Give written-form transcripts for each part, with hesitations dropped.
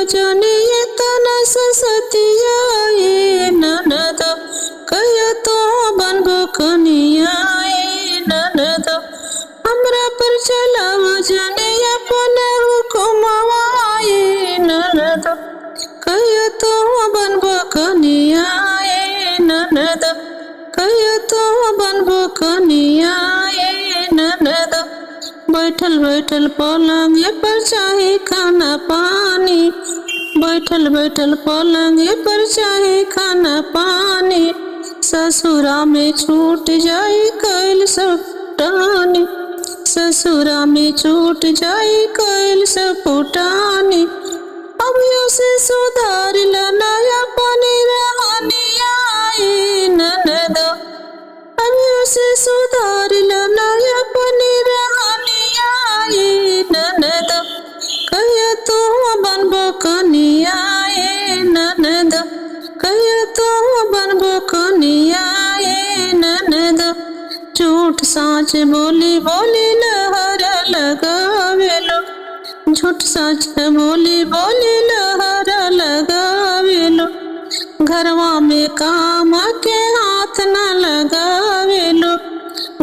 जने तना ससतिया ननद कह तो बनबो कनिया ननद हमरा पर चलाव जने अपन हुकुमवा ननद कह तो बनबो कनिया ननद कह तो बनबो कनिया ननद बैठल बैठल पलंग पर चाहे खाना पानी बैठल बैठल पलंग पर चाहे खाना पानी ससुरा में छूट जाए कैल सब पुटानी ससुरा में छूट जाए कैल सब पुटानी अब से सुधार नया पानी रहनिया ननद अब से सुधार नया पानी रहनिया ननद कह तो बनबो कनिया ननद कह तो बनबो कनिया ननद झूठ साँच बोली बोली लहर लगावेलो झूठ साँच बोली बोली लहर लगावेलो घरवा में काम के हाथ न लगावेलो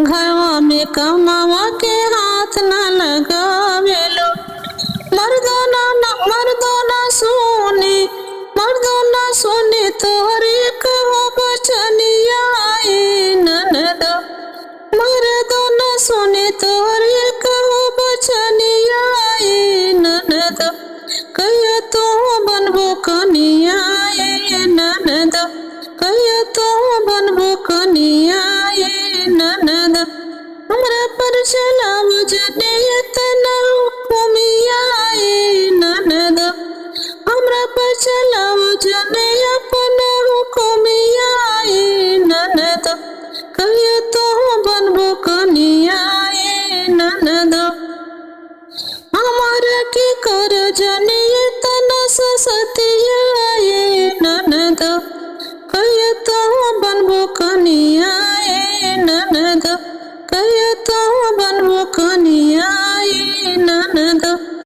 घरवा में कमावा के हाथ न लगावेलो मर्दाना सोने तोहरे कहो बचनिया ननद मर्दाना सोने तोहरे कहो बचनिया ननद कह तो बनबो कनिया ननद कह तो बनबो कनिया ननद हमरा पर चलाव जने तना हुकुमिया ननद हमरा पर चलाव जने अपन हुकुमिया ननद कह तो बनबो कनिया ननद हमारा की कर जने